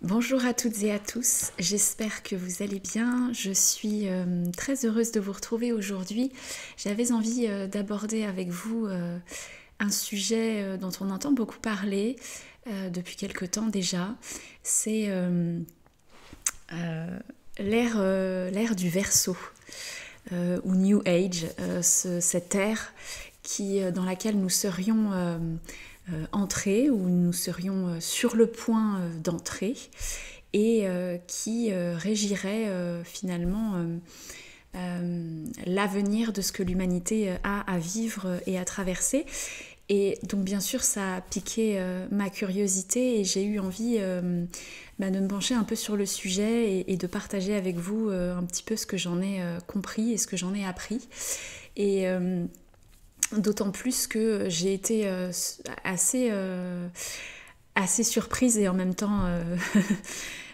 Bonjour à toutes et à tous, j'espère que vous allez bien. Je suis très heureuse de vous retrouver aujourd'hui. J'avais envie d'aborder avec vous un sujet dont on entend beaucoup parler depuis quelque temps déjà. C'est l'ère du Verseau ou New Age, cette ère dans laquelle nous serions entrés, où nous serions sur le point d'entrer et qui régirait finalement l'avenir de ce que l'humanité a à vivre et à traverser. Et donc bien sûr ça a piqué ma curiosité et j'ai eu envie de me pencher un peu sur le sujet et de partager avec vous un petit peu ce que j'en ai compris et ce que j'en ai appris. Et d'autant plus que j'ai été assez surprise et en même temps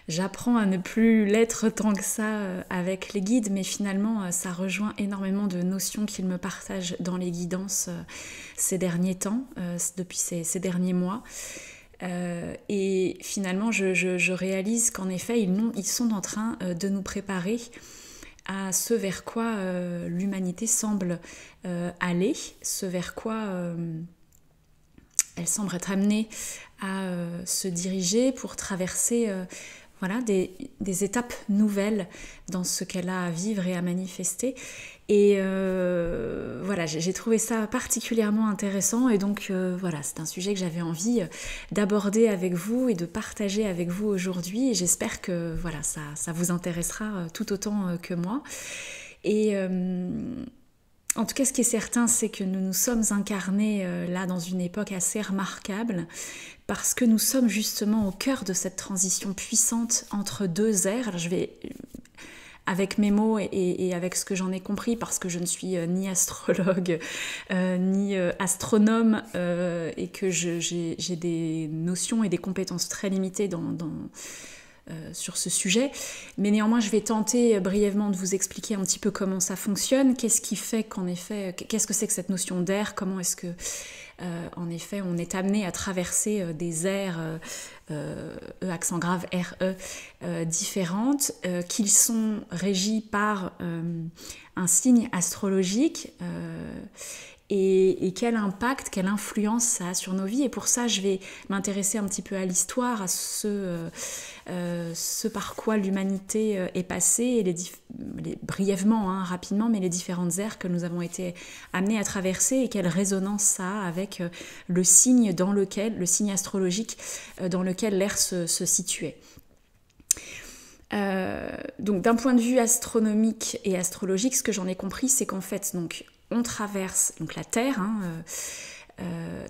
j'apprends à ne plus l'être tant que ça avec les guides, mais finalement ça rejoint énormément de notions qu'ils me partagent dans les guidances ces derniers temps, depuis ces derniers mois. Et finalement je réalise qu'en effet ils sont en train de nous préparer à ce vers quoi l'humanité semble aller, ce vers quoi elle semble être amenée à se diriger pour traverser voilà, des étapes nouvelles dans ce qu'elle a à vivre et à manifester. Et voilà, j'ai trouvé ça particulièrement intéressant et donc voilà, c'est un sujet que j'avais envie d'aborder avec vous et de partager avec vous aujourd'hui et j'espère que voilà, ça vous intéressera tout autant que moi. Et en tout cas, ce qui est certain, c'est que nous nous sommes incarnés là dans une époque assez remarquable parce que nous sommes justement au cœur de cette transition puissante entre deux ères. Alors, je vais, avec mes mots et avec ce que j'en ai compris, parce que je ne suis ni astrologue ni astronome et que j'ai des notions et des compétences très limitées sur ce sujet, mais néanmoins je vais tenter brièvement de vous expliquer un petit peu comment ça fonctionne, qu'est-ce qui fait qu'en effet, qu'est-ce que c'est que cette notion d'air, comment est-ce que en effet on est amené à traverser des aires E accent grave RE différentes, qu'ils sont régis par un signe astrologique et quel impact, quelle influence ça a sur nos vies. Et pour ça, je vais m'intéresser un petit peu à l'histoire, à ce par quoi l'humanité est passée, et brièvement, hein, rapidement, mais les différentes ères que nous avons été amenés à traverser et quelle résonance ça a avec le signe astrologique dans lequel l'ère se situait. Donc d'un point de vue astronomique et astrologique, ce que j'en ai compris, c'est qu'en fait, donc, on traverse, donc la Terre,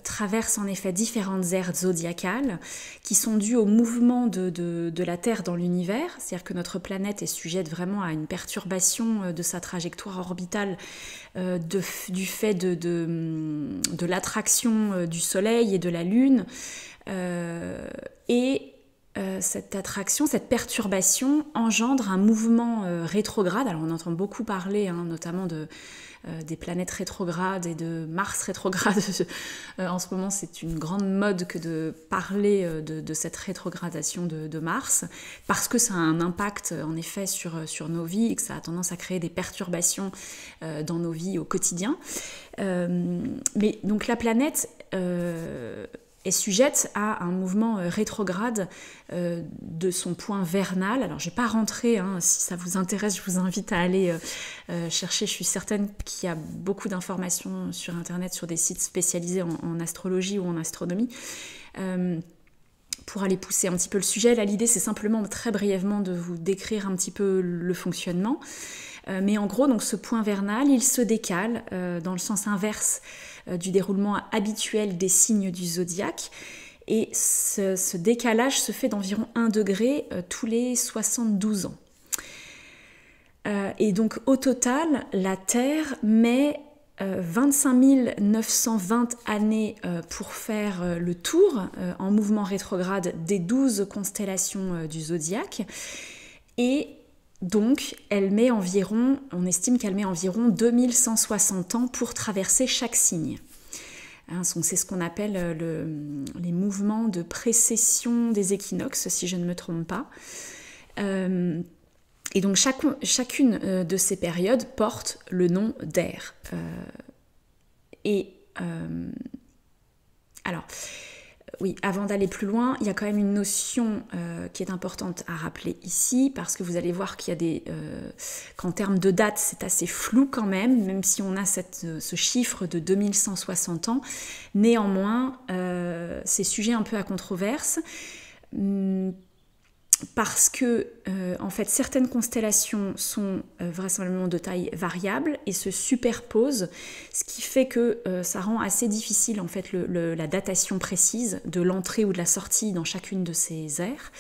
traverse en effet différentes aires zodiacales qui sont dues au mouvement de la Terre dans l'univers, c'est-à-dire que notre planète est sujette vraiment à une perturbation de sa trajectoire orbitale du fait de l'attraction du Soleil et de la Lune, et cette attraction, cette perturbation engendre un mouvement rétrograde. Alors on entend beaucoup parler, hein, notamment des planètes rétrogrades et de Mars rétrograde. En ce moment, c'est une grande mode que de parler de cette rétrogradation de Mars, parce que ça a un impact en effet sur nos vies et que ça a tendance à créer des perturbations dans nos vies au quotidien. Mais donc la planète est sujette à un mouvement rétrograde de son point vernal. Alors je ne vais pas rentrer, hein, si ça vous intéresse, je vous invite à aller chercher. Je suis certaine qu'il y a beaucoup d'informations sur Internet, sur des sites spécialisés en astrologie ou en astronomie. Pour aller pousser un petit peu le sujet, là l'idée c'est simplement très brièvement de vous décrire un petit peu le fonctionnement. Mais en gros, donc, ce point vernal, il se décale dans le sens inverse du déroulement habituel des signes du zodiaque. Et ce décalage se fait d'environ 1 degré tous les 72 ans. Et donc au total, la Terre met 25 920 années pour faire le tour en mouvement rétrograde des 12 constellations du zodiaque. Et donc, on estime qu'elle met environ 2160 ans pour traverser chaque signe. Hein, c'est ce qu'on appelle les mouvements de précession des équinoxes, si je ne me trompe pas. Et donc chacune de ces périodes porte le nom d'ère. Alors, oui, avant d'aller plus loin, il y a quand même une notion qui est importante à rappeler ici, parce que vous allez voir qu'il y a qu'en termes de date, c'est assez flou quand même si on a ce chiffre de 2160 ans. Néanmoins, c'est sujet un peu à controverse. Parce que en fait certaines constellations sont vraisemblablement de taille variable et se superposent, ce qui fait que ça rend assez difficile en fait la datation précise de l'entrée ou de la sortie dans chacune de ces ères.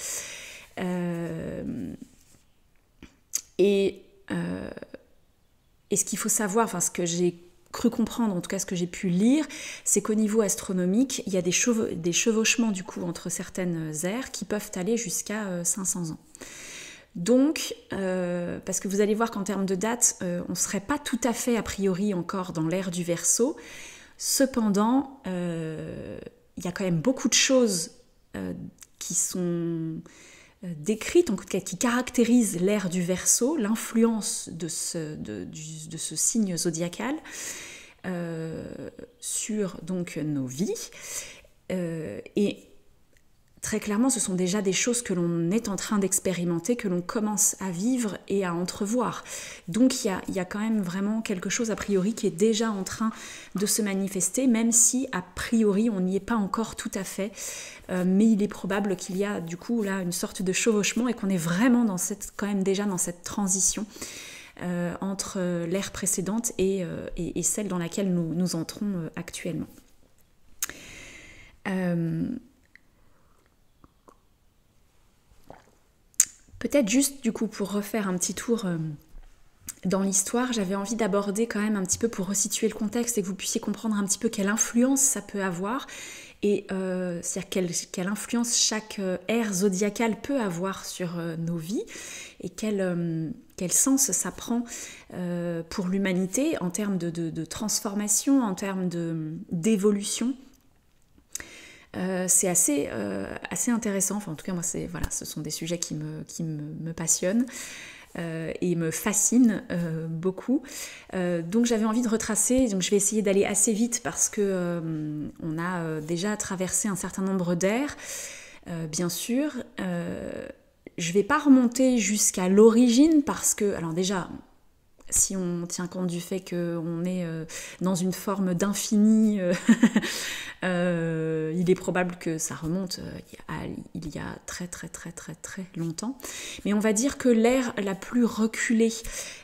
Et ce qu'il faut savoir, enfin ce que j'ai cru comprendre, en tout cas ce que j'ai pu lire, c'est qu'au niveau astronomique, il y a des chevauchements du coup entre certaines ères qui peuvent aller jusqu'à 500 ans. Donc, parce que vous allez voir qu'en termes de date, on ne serait pas tout à fait a priori encore dans l'ère du Verseau. Cependant, il y a quand même beaucoup de choses qui sont décrites, en tout cas qui caractérisent l'ère du Verseau, l'influence de ce signe zodiacal sur donc nos vies. Et très clairement, ce sont déjà des choses que l'on est en train d'expérimenter, que l'on commence à vivre et à entrevoir. Donc il y a quand même vraiment quelque chose a priori qui est déjà en train de se manifester, même si a priori on n'y est pas encore tout à fait. Mais il est probable qu'il y a du coup là une sorte de chevauchement et qu'on est vraiment quand même déjà dans cette transition entre l'ère précédente et celle dans laquelle nous entrons actuellement. Peut-être juste du coup pour refaire un petit tour dans l'histoire, j'avais envie d'aborder quand même un petit peu pour resituer le contexte et que vous puissiez comprendre un petit peu quelle influence ça peut avoir et c'est-à-dire quelle influence chaque ère zodiacale peut avoir sur nos vies et quel sens ça prend pour l'humanité en termes de transformation, en termes d'évolution. C'est assez intéressant, enfin en tout cas moi ce sont des sujets qui me passionnent et me fascinent beaucoup. Donc j'avais envie de retracer, donc je vais essayer d'aller assez vite parce que on a déjà traversé un certain nombre d'ères, bien sûr. Je vais pas remonter jusqu'à l'origine parce que, alors déjà, si on tient compte du fait qu'on est dans une forme d'infini, il est probable que ça remonte il y a très très très très très longtemps. Mais on va dire que l'ère la plus reculée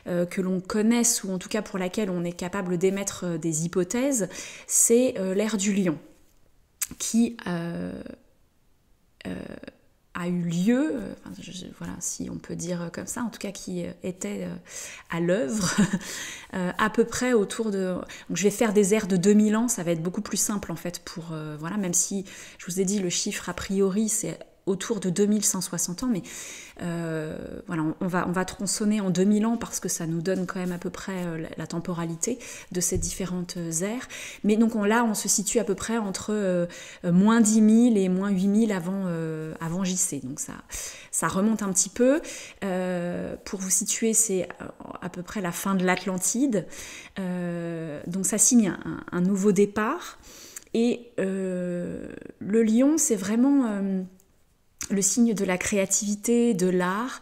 que l'on connaisse, ou en tout cas pour laquelle on est capable d'émettre des hypothèses, c'est l'ère du Lion, qui a eu lieu, voilà, si on peut dire comme ça, en tout cas qui était à l'œuvre à peu près autour de... Donc je vais faire des ères de 2000 ans, ça va être beaucoup plus simple en fait pour... voilà, même si je vous ai dit le chiffre a priori c'est autour de 2160 ans, mais voilà, on va tronçonner en 2000 ans parce que ça nous donne quand même à peu près la temporalité de ces différentes ères. Mais donc là, on se situe à peu près entre moins 10 000 et moins 8 000 avant JC. Donc ça remonte un petit peu. Pour vous situer, c'est à peu près la fin de l'Atlantide. Donc ça signe un nouveau départ. Et le lion, c'est vraiment... le signe de la créativité, de l'art,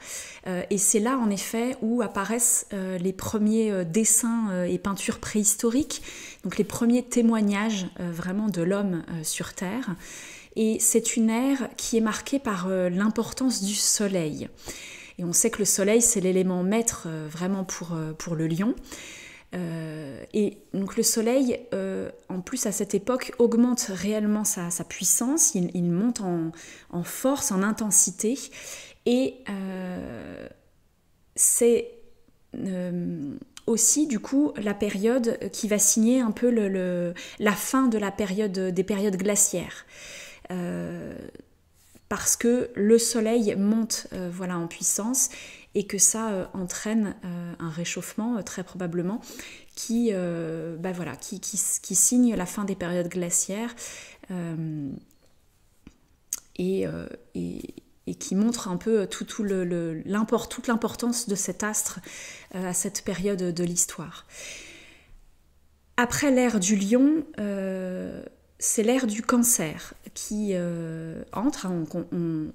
et c'est là en effet où apparaissent les premiers dessins et peintures préhistoriques, donc les premiers témoignages vraiment de l'homme sur Terre. Et c'est une ère qui est marquée par l'importance du soleil. Et on sait que le soleil, c'est l'élément maître vraiment pour le lion. Et donc le soleil, en plus à cette époque, augmente réellement sa puissance, il monte en force, en intensité, et c'est aussi du coup la période qui va signer un peu la fin de des périodes glaciaires. Parce que le soleil monte voilà, en puissance et que ça entraîne un réchauffement très probablement qui signe la fin des périodes glaciaires et qui montre un peu toute l'importance de cet astre à cette période de l'histoire. Après l'ère du Lion, c'est l'ère du Cancer qui entre.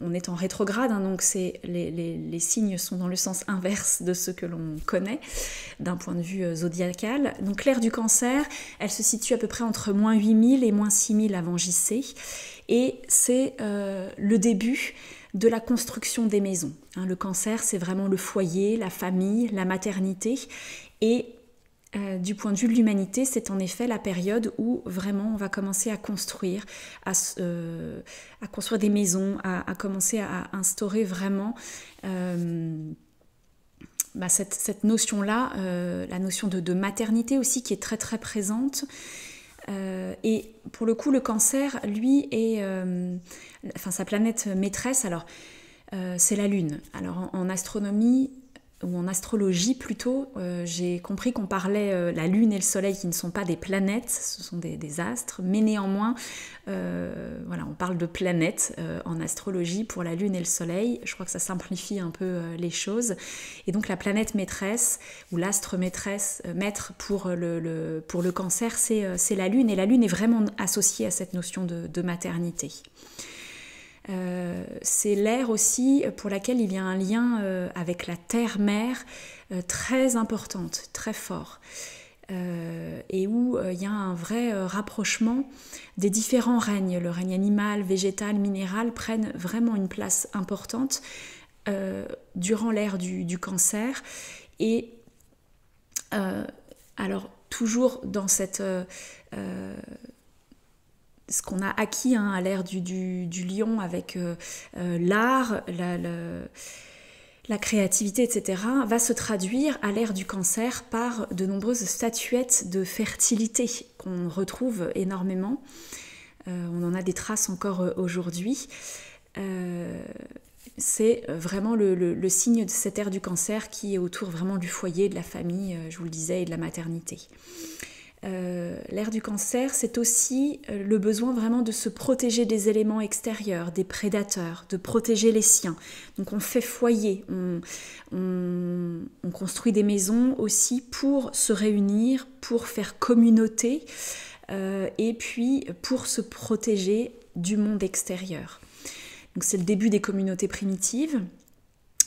On est en rétrograde, donc les signes sont dans le sens inverse de ce que l'on connaît d'un point de vue zodiacal. Donc l'ère du Cancer, elle se situe à peu près entre moins 8000 et moins 6000 avant JC. Et c'est le début de la construction des maisons. Le Cancer, c'est vraiment le foyer, la famille, la maternité. Et du point de vue de l'humanité, c'est en effet la période où vraiment on va commencer à construire, à construire des maisons, à commencer à instaurer vraiment cette notion-là, la notion de maternité aussi qui est très très présente. Et pour le coup, le Cancer, lui, est sa planète maîtresse. Alors, c'est la Lune. Alors, en astronomie, ou en astrologie plutôt, j'ai compris qu'on parlait la Lune et le Soleil qui ne sont pas des planètes, ce sont des astres, mais néanmoins, on parle de planètes en astrologie pour la Lune et le Soleil. Je crois que ça simplifie un peu les choses. Et donc la planète maîtresse, ou l'astre maître pour le Cancer, c'est la Lune, et la Lune est vraiment associée à cette notion de maternité. C'est l'ère aussi pour laquelle il y a un lien avec la terre-mère très importante, très fort, et où il y a un vrai rapprochement des différents règnes. Le règne animal, végétal, minéral prennent vraiment une place importante durant l'ère du Cancer. Et alors toujours dans cette ce qu'on a acquis à l'ère du Lion avec l'art, la créativité, etc., va se traduire à l'ère du Cancer par de nombreuses statuettes de fertilité qu'on retrouve énormément. On en a des traces encore aujourd'hui. C'est vraiment le signe de cette ère du Cancer qui est autour vraiment du foyer, de la famille, je vous le disais, et de la maternité. L'ère du Cancer, c'est aussi le besoin vraiment de se protéger des éléments extérieurs, des prédateurs, de protéger les siens. Donc on fait foyer, on construit des maisons aussi pour se réunir, pour faire communauté et puis pour se protéger du monde extérieur. Donc c'est le début des communautés primitives,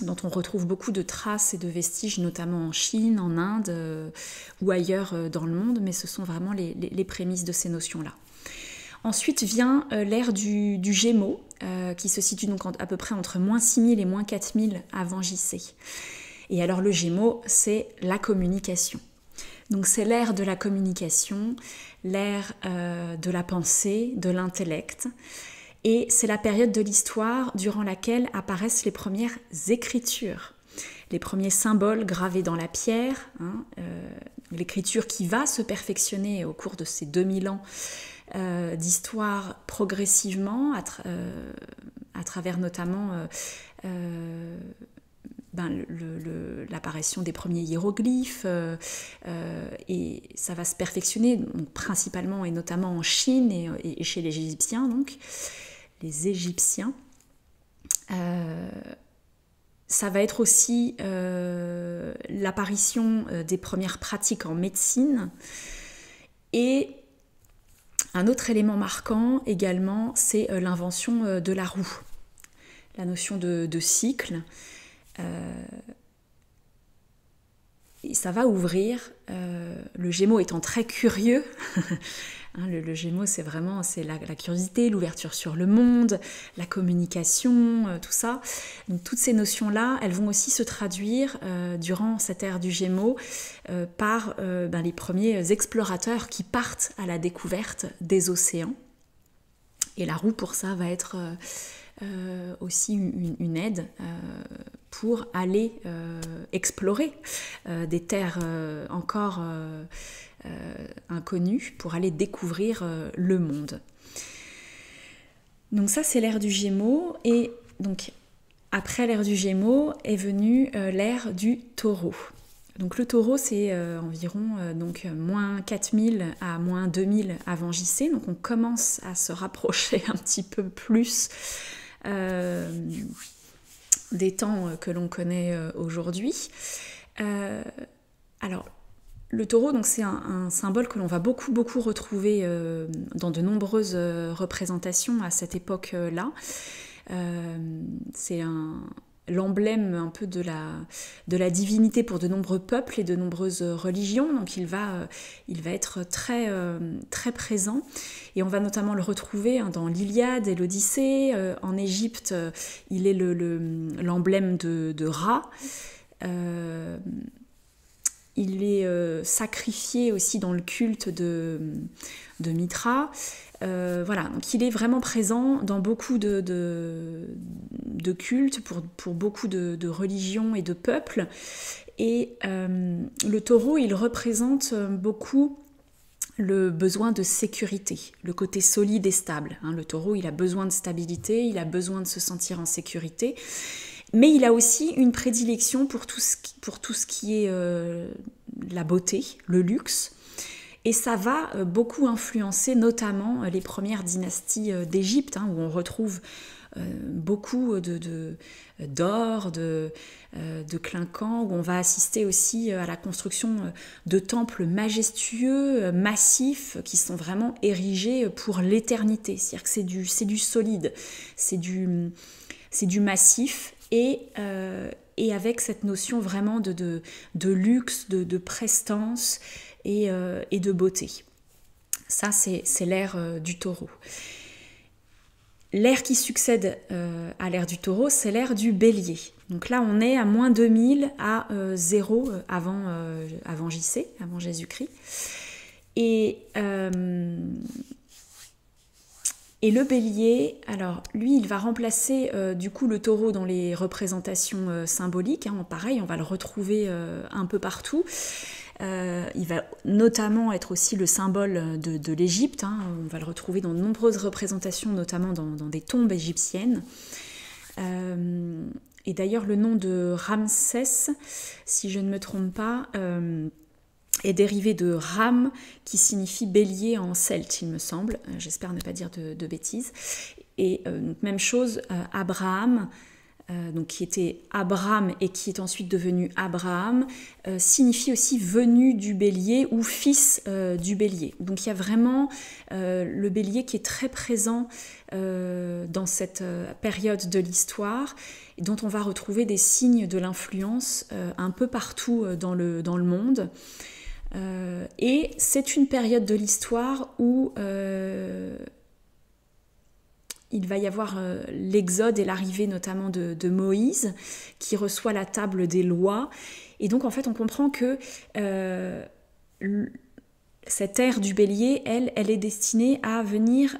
dont on retrouve beaucoup de traces et de vestiges, notamment en Chine, en Inde ou ailleurs dans le monde, mais ce sont vraiment les prémices de ces notions-là. Ensuite vient l'ère du Gémeaux, qui se situe donc à peu près entre moins 6000 et moins 4000 avant JC. Et alors le Gémeaux, c'est la communication. Donc c'est l'ère de la communication, l'ère de la pensée, de l'intellect. Et c'est la période de l'histoire durant laquelle apparaissent les premières écritures, les premiers symboles gravés dans la pierre, l'écriture qui va se perfectionner au cours de ces 2000 ans d'histoire progressivement, à travers notamment l'apparition des premiers hiéroglyphes, et ça va se perfectionner donc, principalement et notamment en Chine et chez les Égyptiens, donc les Égyptiens. Ça va être aussi l'apparition des premières pratiques en médecine. Et un autre élément marquant également, c'est l'invention de la roue, la notion de cycle. Et ça va ouvrir, le Gémeaux étant très curieux, le Gémeaux c'est la curiosité, l'ouverture sur le monde, la communication, tout ça. Donc toutes ces notions-là, elles vont aussi se traduire durant cette ère du Gémeaux par les premiers explorateurs qui partent à la découverte des océans. Et la roue pour ça va être aussi une aide pour aller explorer des terres encore inconnues, pour aller découvrir le monde. Donc ça c'est l'ère du Gémeaux, et donc après l'ère du Gémeaux est venue l'ère du Taureau. Donc le Taureau, c'est environ moins 4000 à moins 2000 avant JC. Donc on commence à se rapprocher un petit peu plus des temps que l'on connaît aujourd'hui. Alors, le taureau, donc, c'est un symbole que l'on va beaucoup retrouver dans de nombreuses représentations à cette époque-là. C'est l'emblème un peu de la divinité pour de nombreux peuples et de nombreuses religions. Donc il va être très présent. Et on va notamment le retrouver dans l'Iliade et l'Odyssée. En Égypte, il est l'emblème de Ra. Il est sacrifié aussi dans le culte de Mitra. Voilà, donc il est vraiment présent dans beaucoup de cultes, pour beaucoup de religions et de peuples. Et le taureau, il représente beaucoup le besoin de sécurité, le côté solide et stable. Le taureau, il a besoin de stabilité, il a besoin de se sentir en sécurité. Mais il a aussi une prédilection pour tout ce qui est la beauté, le luxe. Et ça va beaucoup influencer notamment les premières dynasties d'Égypte, où on retrouve beaucoup d'or, de clinquants, où on va assister aussi à la construction de temples majestueux, massifs, qui sont vraiment érigés pour l'éternité. C'est-à-dire que c'est du solide, c'est du massif. Et avec cette notion vraiment de luxe, de prestance et de beauté. Ça, c'est l'ère du taureau. L'ère qui succède à l'ère du taureau, c'est l'ère du bélier. Donc là, on est à moins 2000 à 0 avant JC, avant Jésus-Christ. Et le bélier, alors lui, il va remplacer du coup le taureau dans les représentations symboliques. Pareil, on va le retrouver un peu partout. Il va notamment être aussi le symbole de l'Égypte. On va le retrouver dans de nombreuses représentations, notamment dans des tombes égyptiennes. Et d'ailleurs, le nom de Ramsès, si je ne me trompe pas, est dérivé de Ram, qui signifie bélier en celte, il me semble. J'espère ne pas dire de bêtises. Et même chose, Abraham, donc qui était Abram et qui est ensuite devenu Abraham, signifie aussi venu du bélier ou fils du bélier. Donc il y a vraiment le bélier qui est très présent dans cette période de l'histoire, dont on va retrouver des signes de l'influence un peu partout dans le monde. Et c'est une période de l'histoire où il va y avoir l'exode et l'arrivée notamment de Moïse, qui reçoit la table des lois. Et donc en fait on comprend que cette ère du bélier, elle est destinée à venir...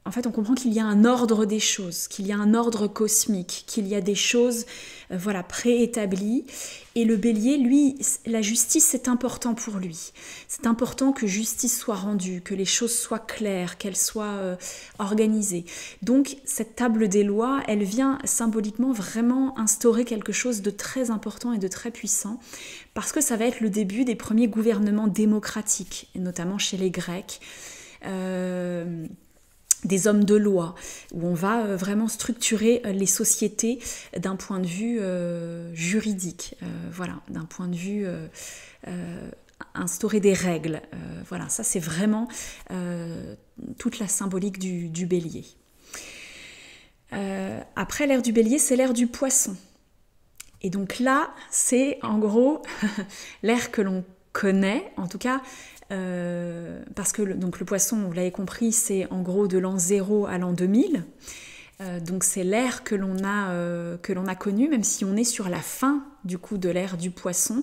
En fait, on comprend qu'il y a un ordre des choses, qu'il y a un ordre cosmique, qu'il y a des choses préétablies. Et le bélier, lui, la justice, c'est important pour lui. C'est important que justice soit rendue, que les choses soient claires, qu'elles soient organisées. Donc, cette table des lois, elle vient symboliquement vraiment instaurer quelque chose de très important et de très puissant, parce que ça va être le début des premiers gouvernements démocratiques, et notamment chez les Grecs. Des hommes de loi, où on va vraiment structurer les sociétés d'un point de vue juridique, d'un point de vue instaurer des règles. Ça c'est vraiment toute la symbolique du bélier. Après l'ère du bélier, c'est l'ère du poisson. Et donc là, c'est en gros l'ère que l'on connaît, en tout cas, parce que donc le poisson, vous l'avez compris, c'est en gros de l'an 0 à l'an 2000. Donc c'est l'ère que l'on a connue, même si on est sur la fin du coup de l'ère du poisson,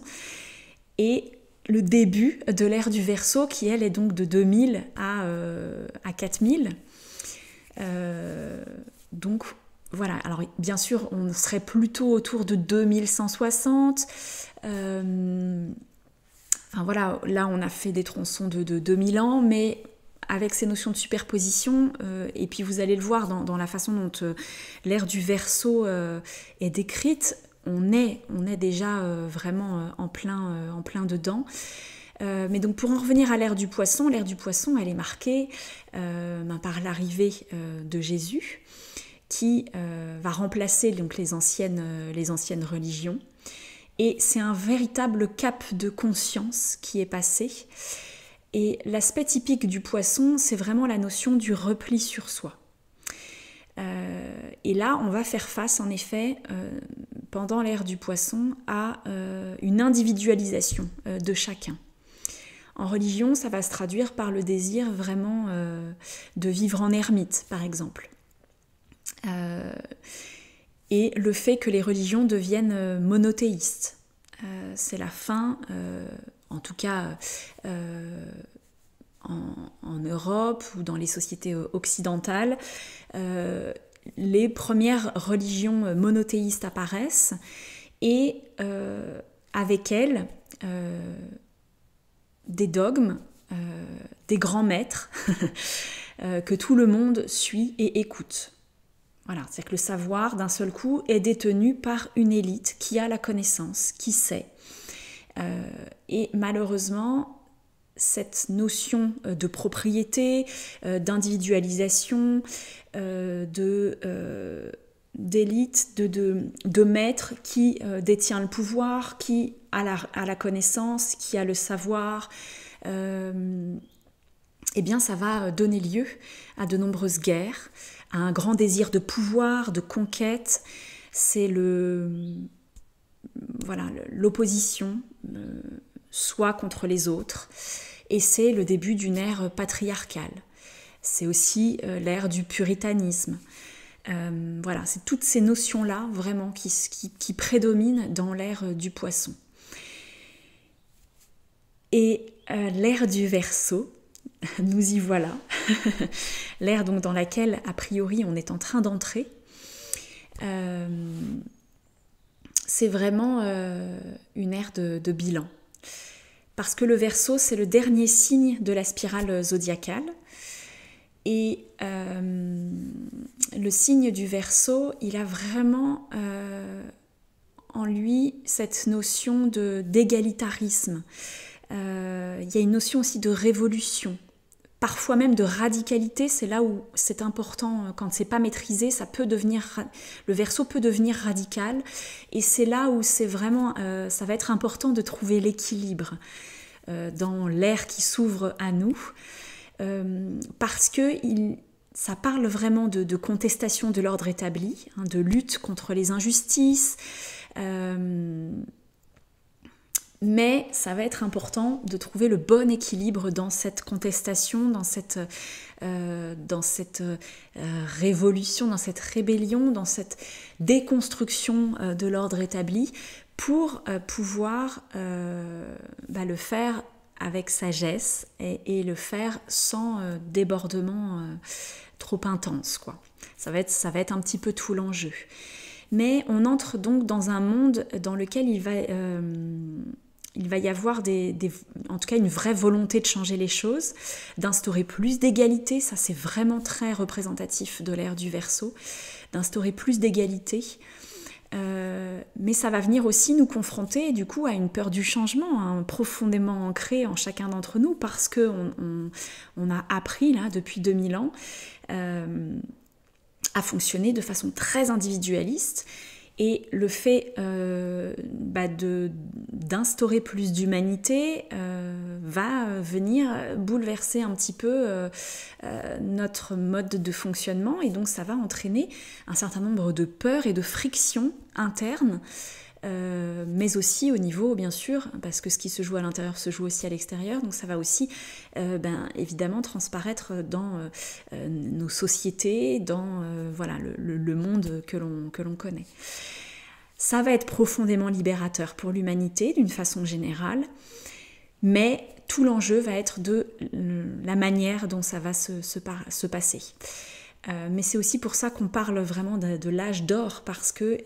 et le début de l'ère du Verseau, qui elle est donc de 2000 à 4000. Donc voilà, alors bien sûr on serait plutôt autour de 2160. Là on a fait des tronçons de 2000 ans, mais avec ces notions de superposition, et puis vous allez le voir dans la façon dont l'ère du Verseau est décrite, on est déjà vraiment en plein dedans. Mais donc pour en revenir à l'ère du Poisson, elle est marquée par l'arrivée de Jésus, qui va remplacer donc les anciennes religions. Et c'est un véritable cap de conscience qui est passé. Et l'aspect typique du Poisson, c'est vraiment la notion du repli sur soi. Et là, on va faire face, en effet, pendant l'ère du Poisson, à une individualisation de chacun. En religion, ça va se traduire par le désir vraiment de vivre en ermite, par exemple. Et le fait que les religions deviennent monothéistes. C'est la fin, en tout cas en Europe ou dans les sociétés occidentales, les premières religions monothéistes apparaissent et avec elles des dogmes, des grands maîtres que tout le monde suit et écoute. Voilà, c'est-à-dire que le savoir, d'un seul coup, est détenu par une élite qui a la connaissance, qui sait. Et malheureusement, cette notion de propriété, d'individualisation, d'élite, de maître qui détient le pouvoir, qui a la connaissance, qui a le savoir, eh bien ça va donner lieu à de nombreuses guerres, à un grand désir de pouvoir, de conquête. C'est l'opposition, soi contre les autres, et c'est le début d'une ère patriarcale. C'est aussi l'ère du puritanisme. C'est toutes ces notions-là vraiment qui prédominent dans l'ère du Poisson. Et l'ère du Verseau, nous y voilà, l'ère donc dans laquelle a priori on est en train d'entrer, c'est vraiment une ère de bilan. Parce que le Verseau, c'est le dernier signe de la spirale zodiacale. Et le signe du Verseau, il a vraiment en lui cette notion d'égalitarisme. Il y a une notion aussi de révolution, parfois même de radicalité. C'est là où c'est important, quand c'est pas maîtrisé, le Verseau peut devenir radical, et c'est là où c'est vraiment, ça va être important de trouver l'équilibre dans l'ère qui s'ouvre à nous, parce que ça parle vraiment de contestation de l'ordre établi, de lutte contre les injustices. Mais ça va être important de trouver le bon équilibre dans cette contestation, dans cette révolution, dans cette rébellion, dans cette déconstruction de l'ordre établi, pour pouvoir le faire avec sagesse et le faire sans débordement trop intense, quoi. Ça va être un petit peu tout l'enjeu. Mais on entre donc dans un monde dans lequel il va y avoir en tout cas une vraie volonté de changer les choses, d'instaurer plus d'égalité. Ça, c'est vraiment très représentatif de l'ère du Verseau, d'instaurer plus d'égalité. Mais ça va venir aussi nous confronter du coup à une peur du changement, profondément ancrée en chacun d'entre nous, parce qu'on a appris là depuis 2000 ans à fonctionner de façon très individualiste. Et le fait d'instaurer plus d'humanité va venir bouleverser un petit peu notre mode de fonctionnement, et donc ça va entraîner un certain nombre de peurs et de frictions internes, mais aussi au niveau, bien sûr, parce que ce qui se joue à l'intérieur se joue aussi à l'extérieur, donc ça va aussi évidemment transparaître dans nos sociétés, dans le monde que l'on connaît. Ça va être profondément libérateur pour l'humanité d'une façon générale, mais tout l'enjeu va être de la manière dont ça va se passer. Mais c'est aussi pour ça qu'on parle vraiment de l'âge d'or, parce que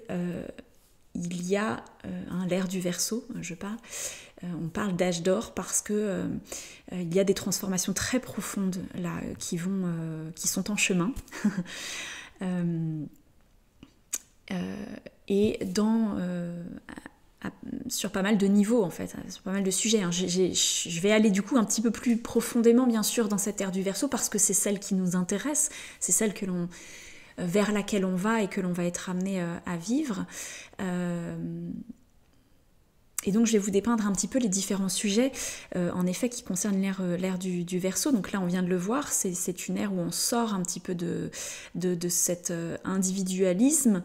il y a l'ère du Verseau, on parle d'âge d'or parce que il y a des transformations très profondes là qui sont en chemin. Et sur pas mal de niveaux en fait, sur pas mal de sujets. Je vais aller du coup un petit peu plus profondément bien sûr dans cette ère du Verseau parce que c'est celle qui nous intéresse, c'est celle vers laquelle on va et que l'on va être amené à vivre. Et donc je vais vous dépeindre un petit peu les différents sujets en effet qui concernent l'ère du Verseau. Donc là on vient de le voir, c'est une ère où on sort un petit peu de cet individualisme.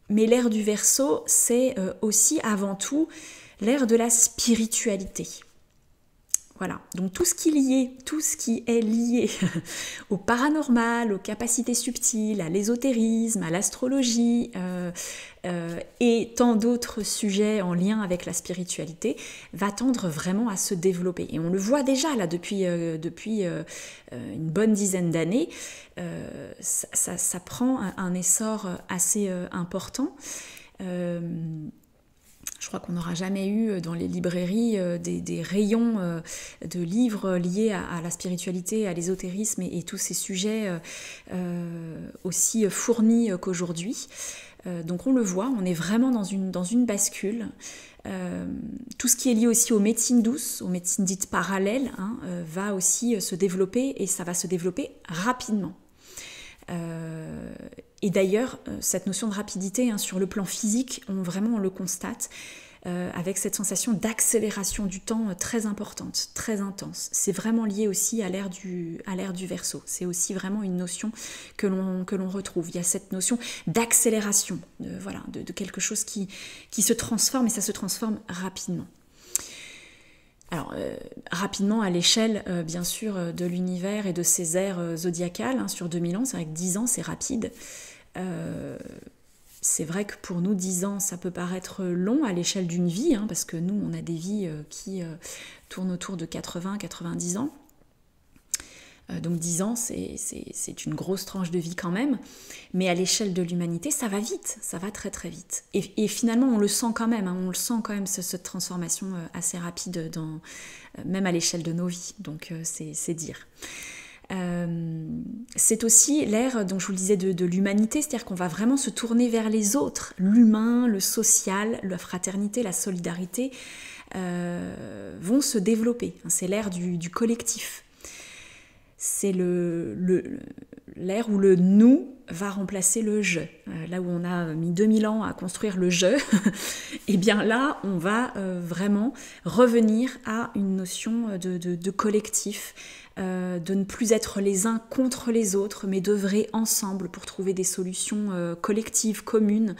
Mais l'ère du Verseau, c'est aussi avant tout l'ère de la spiritualité. Voilà, donc tout ce qui est lié au paranormal, aux capacités subtiles, à l'ésotérisme, à l'astrologie et tant d'autres sujets en lien avec la spiritualité va tendre vraiment à se développer. Et on le voit déjà là depuis une bonne dizaine d'années, ça prend un essor assez important. Je crois qu'on n'aura jamais eu dans les librairies des rayons de livres liés à la spiritualité, à l'ésotérisme et tous ces sujets aussi fournis qu'aujourd'hui. Donc on le voit, on est vraiment dans une bascule. Tout ce qui est lié aussi aux médecines douces, aux médecines dites parallèles, va aussi se développer et ça va se développer rapidement. Et d'ailleurs, cette notion de rapidité sur le plan physique, on le constate avec cette sensation d'accélération du temps très importante, très intense. C'est vraiment lié aussi à l'ère du Verseau. C'est aussi vraiment une notion que l'on retrouve. Il y a cette notion d'accélération, de quelque chose qui se transforme et ça se transforme rapidement. Alors, rapidement à l'échelle, bien sûr, de l'univers et de ses ères zodiacales, sur 2000 ans, c'est vrai que 10 ans, c'est rapide. C'est vrai que pour nous, 10 ans, ça peut paraître long à l'échelle d'une vie, parce que nous, on a des vies qui tournent autour de 80-90 ans. Donc 10 ans, c'est une grosse tranche de vie quand même, mais à l'échelle de l'humanité, ça va vite, ça va très très vite. Et finalement, on le sent quand même, cette transformation assez rapide, même à l'échelle de nos vies, donc c'est dire. C'est aussi l'ère, dont je vous le disais, de l'humanité, c'est-à-dire qu'on va vraiment se tourner vers les autres, l'humain, le social, la fraternité, la solidarité vont se développer. C'est l'ère du collectif. C'est l'ère où le nous va remplacer le je. Là où on a mis 2000 ans à construire le je, et bien là, on va vraiment revenir à une notion de collectif, de ne plus être les uns contre les autres, mais d'œuvrer ensemble pour trouver des solutions collectives, communes,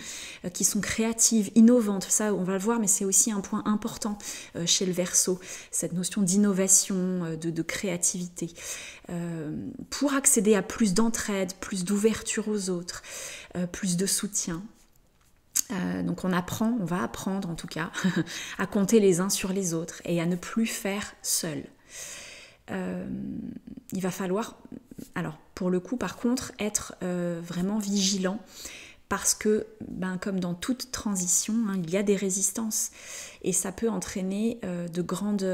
qui sont créatives, innovantes. Ça, on va le voir, mais c'est aussi un point important chez le Verseau, cette notion d'innovation, de créativité, pour accéder à plus d'entraide, plus d'ouverture aux autres, plus de soutien. Donc on va apprendre en tout cas à compter les uns sur les autres et à ne plus faire seul. Il va falloir, alors pour le coup par contre, être vraiment vigilant parce que, comme dans toute transition, il y a des résistances et ça peut entraîner de grandes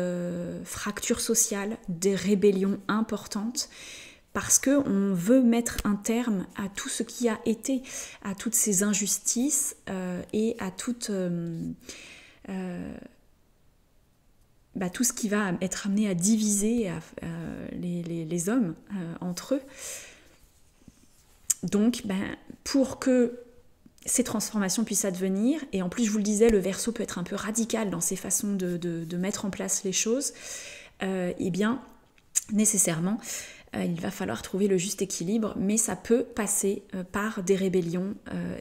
fractures sociales, des rébellions importantes parce qu'on veut mettre un terme à tout ce qui a été, à toutes ces injustices et à tout ce qui va être amené à diviser les hommes entre eux. Donc, pour que ces transformations puissent advenir, et en plus, je vous le disais, le Verseau peut être un peu radical dans ses façons de mettre en place les choses, eh bien, nécessairement, il va falloir trouver le juste équilibre, mais ça peut passer par des rébellions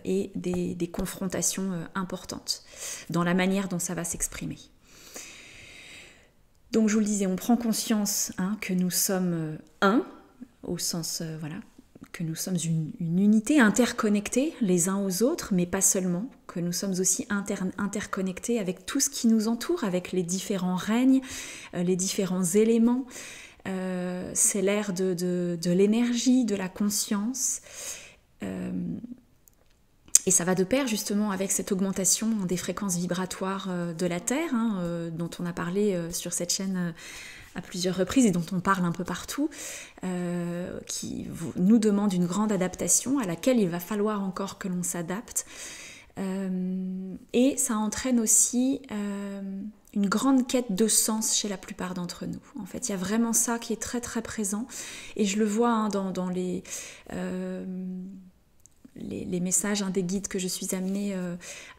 et des confrontations importantes dans la manière dont ça va s'exprimer. Donc je vous le disais, on prend conscience que nous sommes un, au sens, que nous sommes une unité interconnectée les uns aux autres, mais pas seulement, que nous sommes aussi interconnectés avec tout ce qui nous entoure, avec les différents règnes, les différents éléments. C'est l'ère de l'énergie, de la conscience. Et ça va de pair justement avec cette augmentation des fréquences vibratoires de la Terre, dont on a parlé sur cette chaîne à plusieurs reprises et dont on parle un peu partout, qui nous demande une grande adaptation à laquelle il va falloir encore que l'on s'adapte. Et ça entraîne aussi une grande quête de sens chez la plupart d'entre nous. En fait, il y a vraiment ça qui est très très présent, et je le vois dans les messages des guides que je suis amenée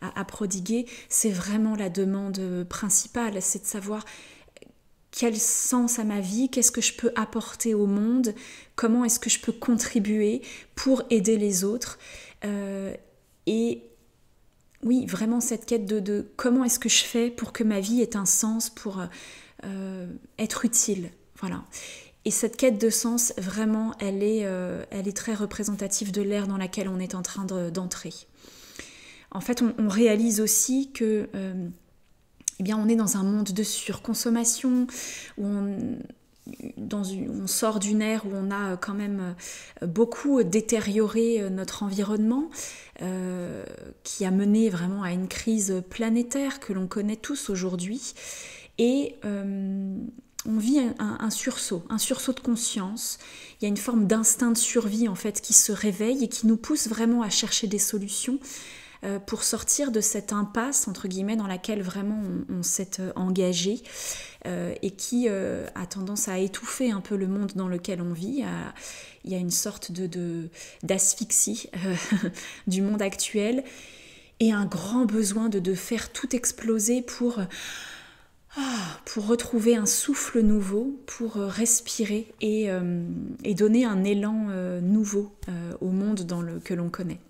à prodiguer. C'est vraiment la demande principale, c'est de savoir quel sens à ma vie, qu'est-ce que je peux apporter au monde, comment est-ce que je peux contribuer pour aider les autres. Et oui, vraiment cette quête de comment est-ce que je fais pour que ma vie ait un sens, pour être utile. Voilà. Et cette quête de sens, vraiment, elle est très représentative de l'ère dans laquelle on est en train d'entrer. En fait, on réalise aussi que on est dans un monde de surconsommation, où on sort d'une ère où on a quand même beaucoup détérioré notre environnement, qui a mené vraiment à une crise planétaire que l'on connaît tous aujourd'hui. Et on vit un sursaut de conscience. Il y a une forme d'instinct de survie en fait qui se réveille et qui nous pousse vraiment à chercher des solutions pour sortir de cette impasse entre guillemets dans laquelle vraiment on s'est engagé, et qui a tendance à étouffer un peu le monde dans lequel on vit. Il y a une sorte d'asphyxie du monde actuel, et un grand besoin de faire tout exploser pour retrouver un souffle nouveau, pour respirer et donner un élan nouveau au monde que l'on connaît.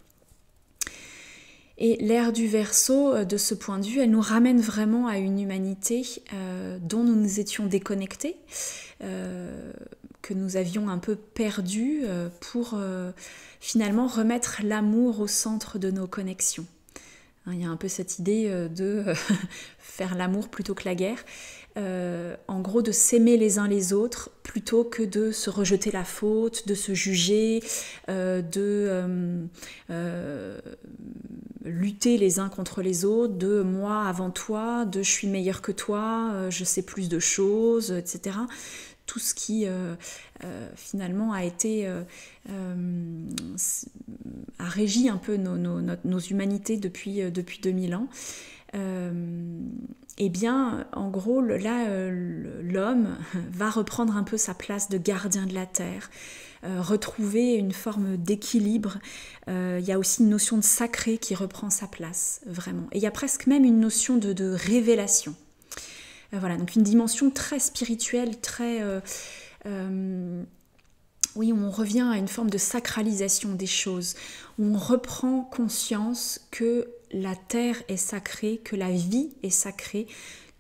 Et l'ère du Verseau, de ce point de vue, elle nous ramène vraiment à une humanité dont nous nous étions déconnectés, que nous avions un peu perdu, pour finalement remettre l'amour au centre de nos connexions. Il y a un peu cette idée de faire l'amour plutôt que la guerre, en gros de s'aimer les uns les autres plutôt que de se rejeter la faute, de se juger, de lutter les uns contre les autres, de moi avant toi, de je suis meilleur que toi, je sais plus de choses, etc. Tout ce qui finalement a régi un peu nos humanités depuis 2000 ans. Eh bien, en gros, là, l'homme va reprendre un peu sa place de gardien de la terre, retrouver une forme d'équilibre. Il y a aussi une notion de sacré qui reprend sa place, vraiment. Et il y a presque même une notion de révélation. Voilà, donc une dimension très spirituelle, très... oui, on revient à une forme de sacralisation des choses, où on reprend conscience que la terre est sacrée, que la vie est sacrée,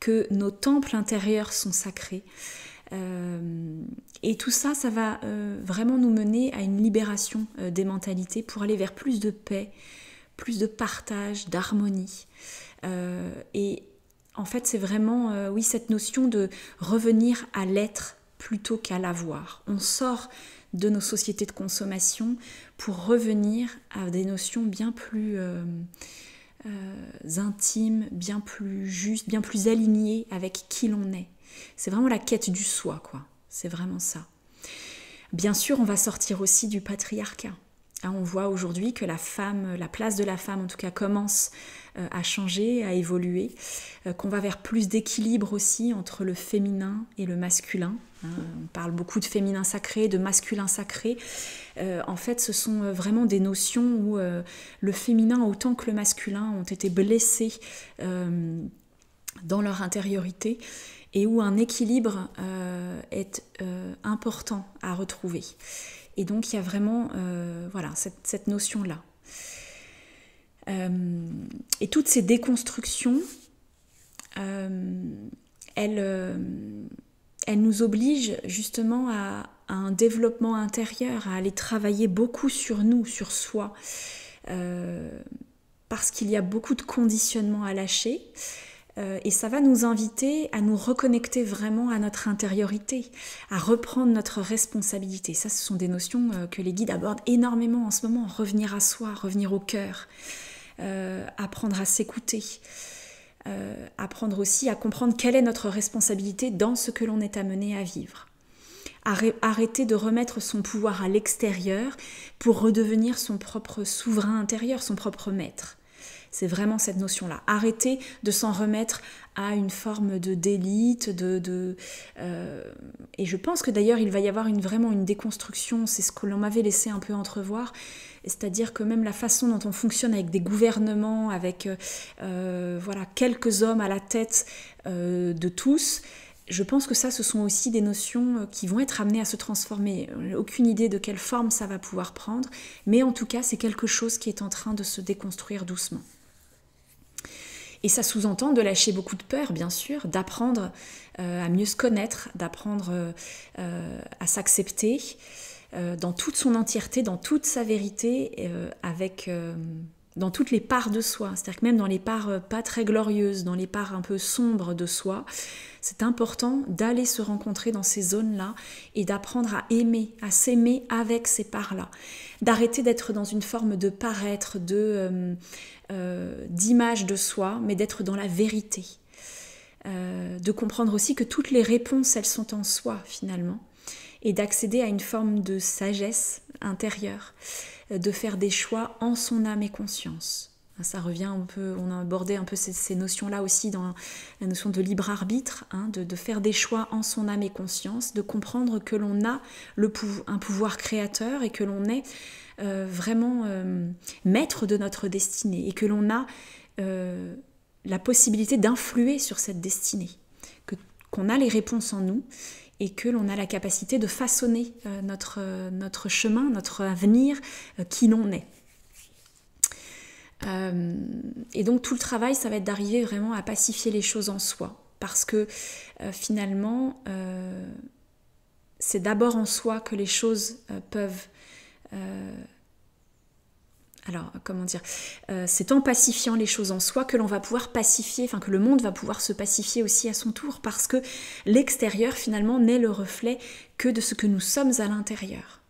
que nos temples intérieurs sont sacrés. Et tout ça, ça va vraiment nous mener à une libération des mentalités pour aller vers plus de paix, plus de partage, d'harmonie. Et en fait, c'est vraiment, oui, cette notion de revenir à l'être plutôt qu'à l'avoir. On sort de nos sociétés de consommation pour revenir à des notions bien plus intimes, bien plus justes, bien plus alignées avec qui l'on est. C'est vraiment la quête du soi, quoi. C'est vraiment ça. Bien sûr, on va sortir aussi du patriarcat. On voit aujourd'hui que la femme, la place de la femme en tout cas, commence à changer, à évoluer, qu'on va vers plus d'équilibre aussi entre le féminin et le masculin. On parle beaucoup de féminin sacré, de masculin sacré. En fait, ce sont vraiment des notions où le féminin autant que le masculin ont été blessés dans leur intériorité, et où un équilibre est important à retrouver. Et donc il y a vraiment voilà, cette notion-là. Et toutes ces déconstructions, elles nous obligent justement à un développement intérieur, à aller travailler beaucoup sur nous, sur soi, parce qu'il y a beaucoup de conditionnements à lâcher. Et ça va nous inviter à nous reconnecter vraiment à notre intériorité, à reprendre notre responsabilité. Ça, ce sont des notions que les guides abordent énormément en ce moment. Revenir à soi, revenir au cœur, apprendre à s'écouter, apprendre aussi à comprendre quelle est notre responsabilité dans ce que l'on est amené à vivre. Arrêter de remettre son pouvoir à l'extérieur pour redevenir son propre souverain intérieur, son propre maître. C'est vraiment cette notion-là. Arrêter de s'en remettre à une forme d'élite, et je pense que d'ailleurs il va y avoir vraiment une déconstruction, c'est ce que l'on m'avait laissé un peu entrevoir, c'est-à-dire que même la façon dont on fonctionne avec des gouvernements, avec quelques hommes à la tête de tous, je pense que ça, ce sont aussi des notions qui vont être amenées à se transformer. Aucune idée de quelle forme ça va pouvoir prendre, mais en tout cas, c'est quelque chose qui est en train de se déconstruire doucement. Et ça sous-entend de lâcher beaucoup de peur, bien sûr, d'apprendre à mieux se connaître, d'apprendre à s'accepter dans toute son entièreté, dans toute sa vérité, dans toutes les parts de soi. C'est-à-dire que même dans les parts pas très glorieuses, dans les parts un peu sombres de soi, c'est important d'aller se rencontrer dans ces zones-là et d'apprendre à aimer, à s'aimer avec ces parts-là. D'arrêter d'être dans une forme de paraître, d'image de soi, mais d'être dans la vérité. De comprendre aussi que toutes les réponses, elles sont en soi finalement. Et d'accéder à une forme de sagesse intérieure, de faire des choix en son âme et conscience. Ça revient un peu, on a abordé un peu ces notions-là aussi dans la notion de libre arbitre, de faire des choix en son âme et conscience, de comprendre que l'on a un pouvoir créateur et que l'on est vraiment maître de notre destinée et que l'on a la possibilité d'influer sur cette destinée, qu'on a les réponses en nous et que l'on a la capacité de façonner notre chemin, notre avenir, qui l'on est. Et donc tout le travail, ça va être d'arriver vraiment à pacifier les choses en soi, parce que finalement, c'est d'abord en soi que les choses peuvent... c'est en pacifiant les choses en soi que l'on va pouvoir pacifier, enfin que le monde va pouvoir se pacifier aussi à son tour, parce que l'extérieur finalement n'est le reflet que de ce que nous sommes à l'intérieur.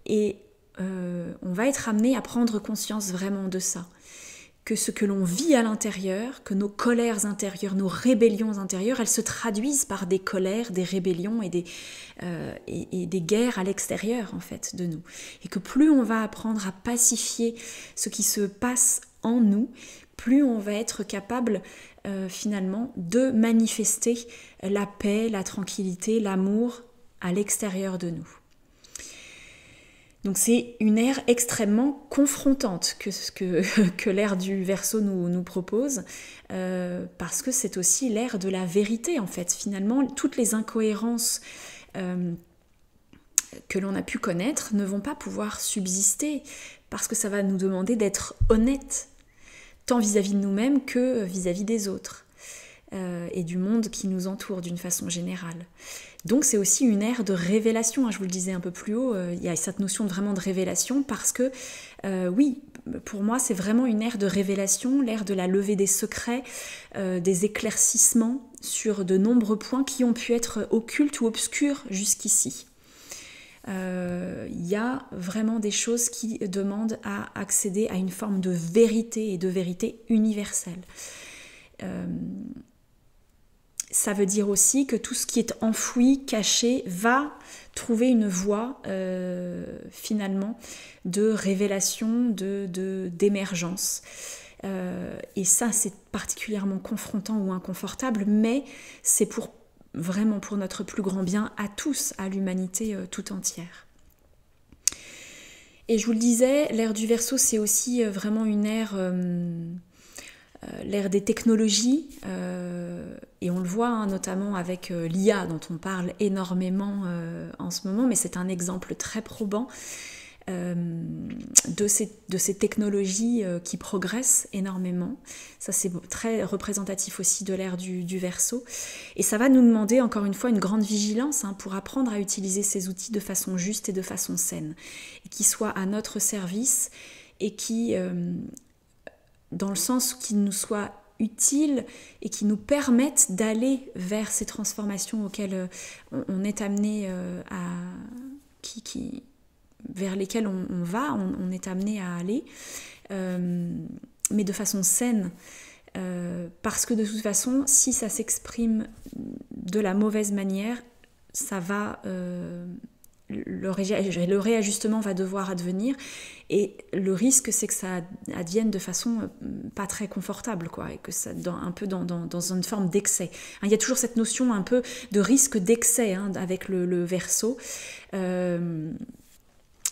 Et on va être amené à prendre conscience vraiment de ça, que ce que l'on vit à l'intérieur, que nos colères intérieures, nos rébellions intérieures, elles se traduisent par des colères, des rébellions et des guerres à l'extérieur en fait de nous. Et que plus on va apprendre à pacifier ce qui se passe en nous, plus on va être capable finalement de manifester la paix, la tranquillité, l'amour à l'extérieur de nous. Donc c'est une ère extrêmement confrontante que l'ère du Verseau nous propose, parce que c'est aussi l'ère de la vérité en fait. Finalement, toutes les incohérences que l'on a pu connaître ne vont pas pouvoir subsister, parce que ça va nous demander d'être honnêtes, tant vis-à-vis de nous-mêmes que vis-à-vis des autres, et du monde qui nous entoure d'une façon générale. Donc c'est aussi une ère de révélation, je vous le disais un peu plus haut, il y a cette notion vraiment de révélation parce que oui, pour moi c'est vraiment une ère de révélation, l'ère de la levée des secrets, des éclaircissements sur de nombreux points qui ont pu être occultes ou obscurs jusqu'ici. Il y a vraiment des choses qui demandent à accéder à une forme de vérité et de vérité universelle. Ça veut dire aussi que tout ce qui est enfoui, caché, va trouver une voie finalement de révélation, d'émergence. Et ça, c'est particulièrement confrontant ou inconfortable, mais c'est vraiment pour notre plus grand bien à tous, à l'humanité tout entière. Et je vous le disais, l'ère du Verseau, c'est aussi vraiment une ère... l'ère des technologies, et on le voit notamment avec l'IA dont on parle énormément en ce moment, mais c'est un exemple très probant de ces technologies qui progressent énormément. Ça c'est très représentatif aussi de l'ère du Verseau, et ça va nous demander encore une fois une grande vigilance pour apprendre à utiliser ces outils de façon juste et de façon saine, et qui soient à notre service et qui... dans le sens qu'il nous soit utiles et qui nous permettent d'aller vers ces transformations auxquelles on est amené vers lesquelles on va, on est amené à aller, mais de façon saine. Parce que de toute façon, si ça s'exprime de la mauvaise manière, ça va, le réajustement va devoir advenir, et le risque c'est que ça advienne de façon pas très confortable, quoi, et que ça un peu dans une forme d'excès. Il y a toujours cette notion un peu de risque d'excès avec le Verseau.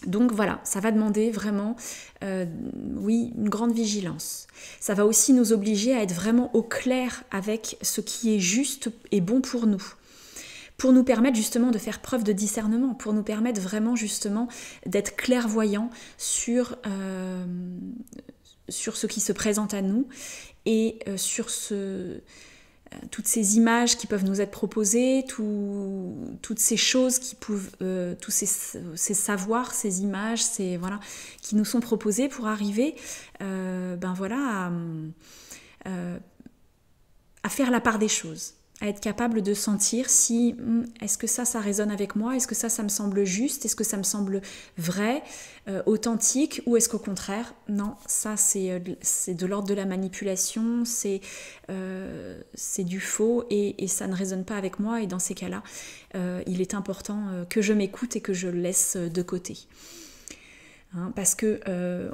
Donc voilà, ça va demander vraiment, oui, une grande vigilance. Ça va aussi nous obliger à être vraiment au clair avec ce qui est juste et bon pour nous permettre justement de faire preuve de discernement, pour nous permettre vraiment justement d'être clairvoyants sur ce qui se présente à nous, et sur toutes ces images qui peuvent nous être proposées, toutes ces choses qui peuvent, tous ces savoirs, ces images, qui nous sont proposés pour arriver à faire la part des choses, à être capable de sentir si est-ce que ça résonne avec moi, est-ce que ça me semble juste, est-ce que ça me semble vrai, authentique, ou est-ce qu'au contraire, non, ça c'est de l'ordre de la manipulation, c'est du faux, et ça ne résonne pas avec moi, et dans ces cas-là, il est important que je m'écoute et que je le laisse de côté. Parce que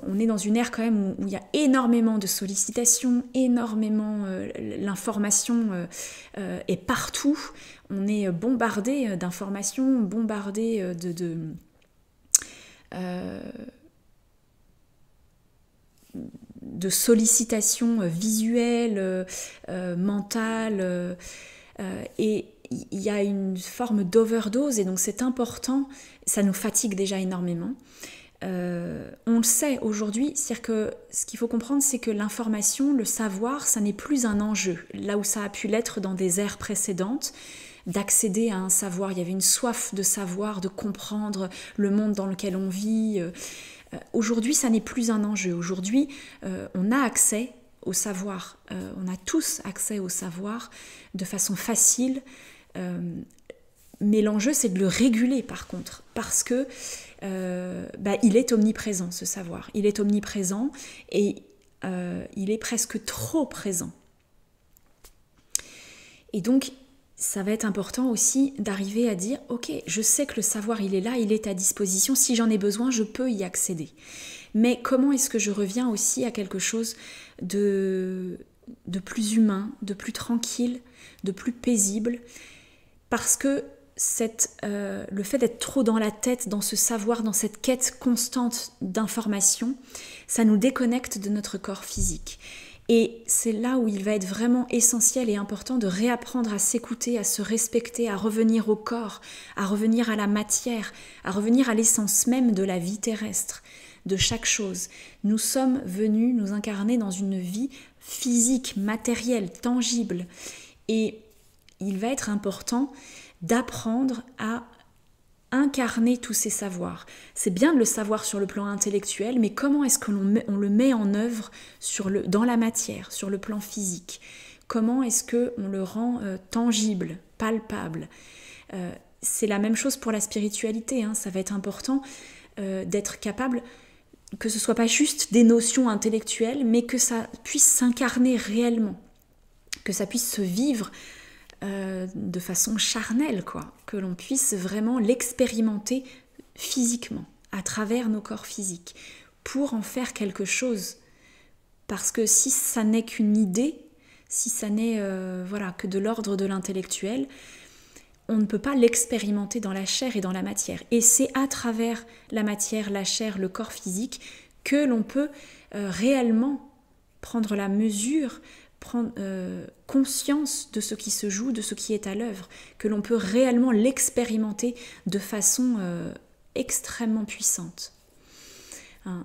on est dans une ère quand même où il y a énormément de sollicitations, énormément, l'information est partout, on est bombardé d'informations, bombardé de sollicitations visuelles, mentales, et il y a une forme d'overdose, et donc c'est important, ça nous fatigue déjà énormément. On le sait aujourd'hui, c'est-à-dire que ce qu'il faut comprendre, c'est que l'information, le savoir, ça n'est plus un enjeu. Là où ça a pu l'être dans des ères précédentes, d'accéder à un savoir, il y avait une soif de savoir, de comprendre le monde dans lequel on vit. Aujourd'hui, ça n'est plus un enjeu. Aujourd'hui, on a accès au savoir. On a tous accès au savoir de façon facile. Mais l'enjeu, c'est de le réguler, par contre, parce que il est omniprésent, ce savoir. Il est omniprésent, et il est presque trop présent. Et donc, ça va être important aussi d'arriver à dire « Ok, je sais que le savoir, il est là, il est à disposition. Si j'en ai besoin, je peux y accéder. » Mais comment est-ce que je reviens aussi à quelque chose de plus humain, de plus tranquille, de plus paisible? Parce que le fait d'être trop dans la tête, dans ce savoir, dans cette quête constante d'information, ça nous déconnecte de notre corps physique. Et c'est là où il va être vraiment essentiel et important de réapprendre à s'écouter, à se respecter, à revenir au corps, à revenir à la matière, à revenir à l'essence même de la vie terrestre, de chaque chose. Nous sommes venus nous incarner dans une vie physique, matérielle, tangible. Et il va être important d'apprendre à incarner tous ces savoirs. C'est bien de le savoir sur le plan intellectuel, mais comment est-ce que on le met en œuvre dans la matière, sur le plan physique? Comment est-ce qu'on le rend tangible, palpable? C'est la même chose pour la spiritualité, ça va être important d'être capable que ce ne soit pas juste des notions intellectuelles, mais que ça puisse s'incarner réellement, que ça puisse se vivre de façon charnelle, quoi, que l'on puisse vraiment l'expérimenter physiquement, à travers nos corps physiques, pour en faire quelque chose. Parce que si ça n'est qu'une idée, si ça n'est que de l'ordre de l'intellectuel, on ne peut pas l'expérimenter dans la chair et dans la matière. Et c'est à travers la matière, la chair, le corps physique que l'on peut réellement prendre la mesure, prendre conscience de ce qui se joue, de ce qui est à l'œuvre, que l'on peut réellement l'expérimenter de façon extrêmement puissante.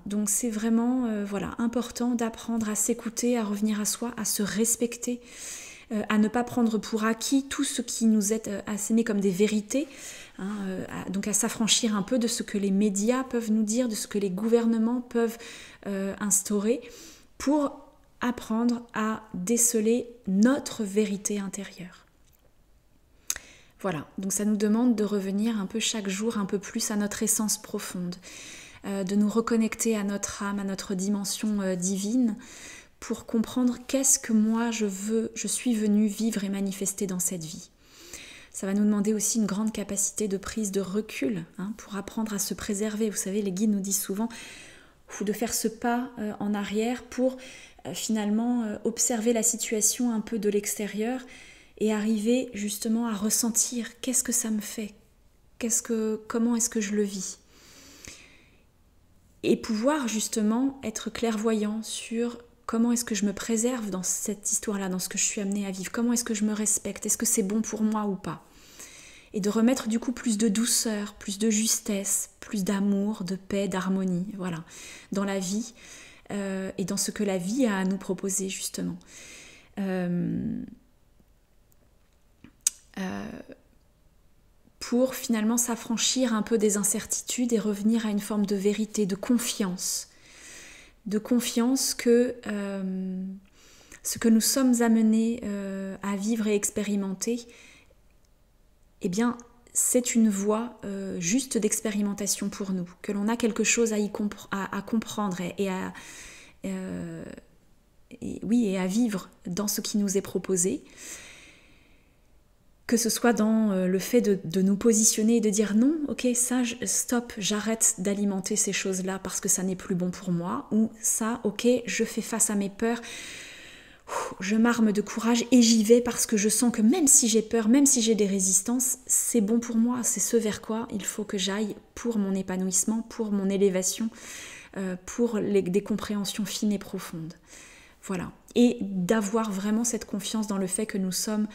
Donc c'est vraiment important d'apprendre à s'écouter, à revenir à soi, à se respecter, à ne pas prendre pour acquis tout ce qui nous est asséné comme des vérités, donc à s'affranchir un peu de ce que les médias peuvent nous dire, de ce que les gouvernements peuvent instaurer, pour apprendre à déceler notre vérité intérieure. Voilà, donc ça nous demande de revenir un peu chaque jour un peu plus à notre essence profonde, de nous reconnecter à notre âme, à notre dimension divine, pour comprendre qu'est-ce que moi je suis venue vivre et manifester dans cette vie. Ça va nous demander aussi une grande capacité de prise de recul, pour apprendre à se préserver. Vous savez, les guides nous disent souvent de faire ce pas en arrière pour finalement observer la situation un peu de l'extérieur et arriver justement à ressentir qu'est-ce que ça me fait, comment est-ce que je le vis. Et pouvoir justement être clairvoyant sur comment est-ce que je me préserve dans cette histoire-là, dans ce que je suis amenée à vivre, comment est-ce que je me respecte, est-ce que c'est bon pour moi ou pas. Et de remettre du coup plus de douceur, plus de justesse, plus d'amour, de paix, d'harmonie, voilà, dans la vie et dans ce que la vie a à nous proposer justement. Pour finalement s'affranchir un peu des incertitudes et revenir à une forme de vérité, de confiance que ce que nous sommes amenés à vivre et expérimenter, eh bien, c'est une voie juste d'expérimentation pour nous, que l'on a quelque chose à comprendre et à vivre dans ce qui nous est proposé. Que ce soit dans le fait de nous positionner et de dire non, ok, ça, stop, j'arrête d'alimenter ces choses-là parce que ça n'est plus bon pour moi, ou ça, ok, je fais face à mes peurs, je m'arme de courage et j'y vais parce que je sens que même si j'ai peur, même si j'ai des résistances, c'est bon pour moi, c'est ce vers quoi il faut que j'aille pour mon épanouissement, pour mon élévation, pour des compréhensions fines et profondes. Voilà. Et d'avoir vraiment cette confiance dans le fait que nous sommes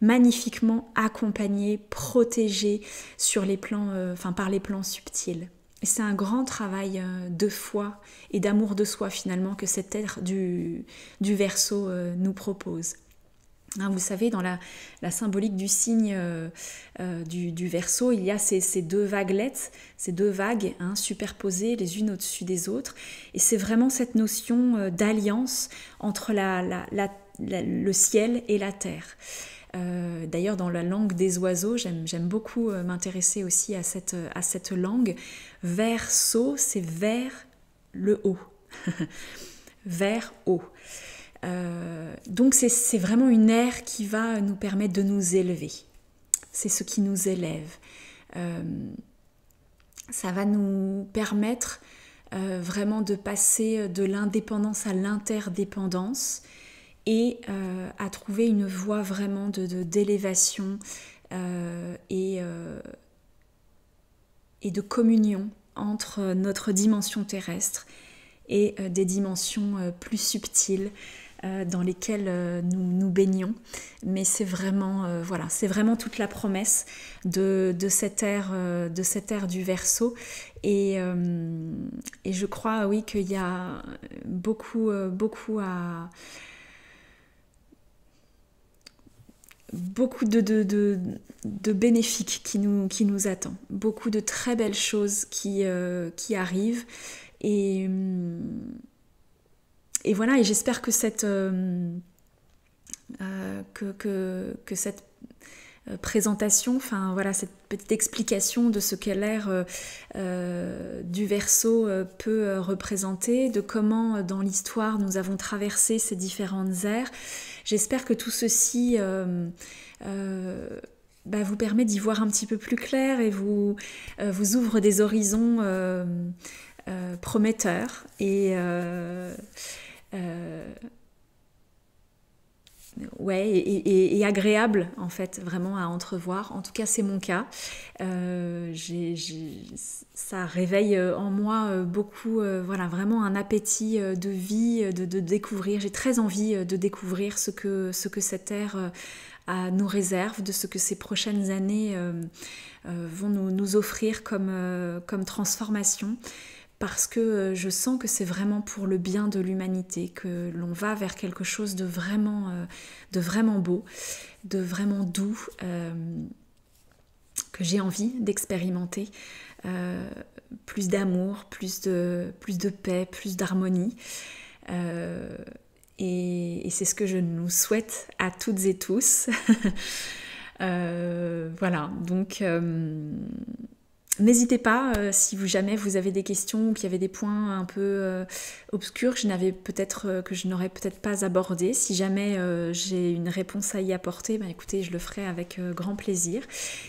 magnifiquement accompagnés, protégés sur les plans, par les plans subtils. Et c'est un grand travail de foi et d'amour de soi finalement que cet être du Verseau nous propose. Vous savez, dans la symbolique du signe du Verseau, il y a ces deux vaguelettes, ces deux vagues superposées les unes au-dessus des autres. Et c'est vraiment cette notion d'alliance entre le ciel et la terre. D'ailleurs, dans la langue des oiseaux, j'aime beaucoup m'intéresser aussi à cette langue. Verseau, c'est vers le haut. Vers haut. Donc c'est vraiment une ère qui va nous permettre de nous élever. C'est ce qui nous élève. Ça va nous permettre vraiment de passer de l'indépendance à l'interdépendance et à trouver une voie vraiment d'élévation et de communion entre notre dimension terrestre et des dimensions plus subtiles dans lesquelles nous baignons. Mais c'est vraiment, c'est vraiment toute la promesse de cette ère du Verseau. Et je crois, oui, qu'il y a beaucoup de bénéfiques qui nous attend, beaucoup de très belles choses qui arrivent et voilà, et j'espère que cette présentation, cette petite explication de ce qu'est l'ère du Verseau peut représenter, de comment dans l'histoire nous avons traversé ces différentes ères. J'espère que tout ceci vous permet d'y voir un petit peu plus clair et vous ouvre des horizons prometteurs et agréable en fait vraiment à entrevoir. En tout cas c'est mon cas. Ça réveille en moi beaucoup vraiment un appétit de vie, de découvrir. J'ai très envie de découvrir ce que cette ère nous réserve, de ce que ces prochaines années vont nous offrir comme transformation. Parce que je sens que c'est vraiment pour le bien de l'humanité, que l'on va vers quelque chose de vraiment beau, de vraiment doux, que j'ai envie d'expérimenter. Plus d'amour, plus de paix, plus d'harmonie. Et c'est ce que je nous souhaite à toutes et tous. Voilà, donc n'hésitez pas si jamais vous avez des questions ou qu'il y avait des points un peu obscurs que je n'aurais peut-être pas abordés. Si jamais j'ai une réponse à y apporter, écoutez, je le ferai avec grand plaisir.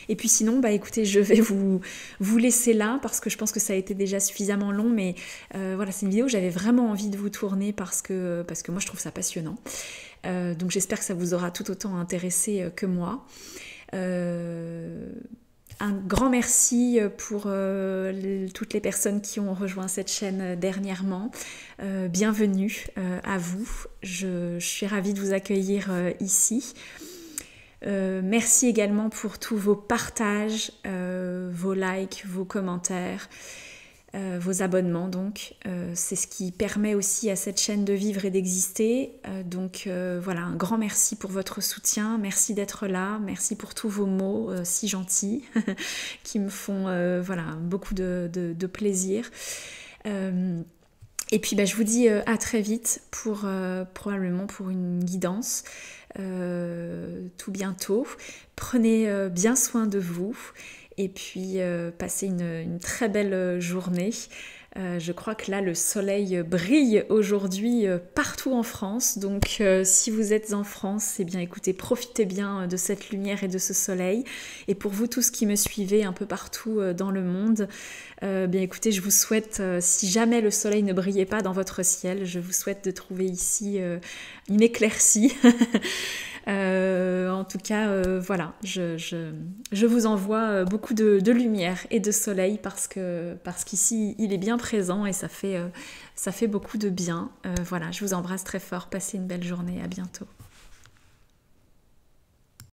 Et puis sinon, écoutez, je vais vous laisser là parce que je pense que ça a été déjà suffisamment long, mais voilà, c'est une vidéo que j'avais vraiment envie de vous tourner parce que moi je trouve ça passionnant. Donc j'espère que ça vous aura tout autant intéressé que moi. Un grand merci pour toutes les personnes qui ont rejoint cette chaîne dernièrement. Bienvenue à vous. Je suis ravie de vous accueillir ici. Merci également pour tous vos partages, vos likes, vos commentaires, vos abonnements. Donc, c'est ce qui permet aussi à cette chaîne de vivre et d'exister. Donc voilà, un grand merci pour votre soutien. Merci d'être là. Merci pour tous vos mots si gentils qui me font voilà, beaucoup de plaisir. Et puis je vous dis à très vite pour probablement pour une guidance tout bientôt. Prenez bien soin de vous. Et puis passez une très belle journée. Je crois que là le soleil brille aujourd'hui partout en France. Donc si vous êtes en France, eh bien écoutez, profitez bien de cette lumière et de ce soleil. Et pour vous tous qui me suivez un peu partout dans le monde, bien écoutez, je vous souhaite, si jamais le soleil ne brillait pas dans votre ciel, je vous souhaite de trouver ici une éclaircie. En tout cas, voilà, je vous envoie beaucoup de lumière et de soleil parce qu'ici, il est bien présent et ça fait beaucoup de bien. Voilà, je vous embrasse très fort. Passez une belle journée. À bientôt.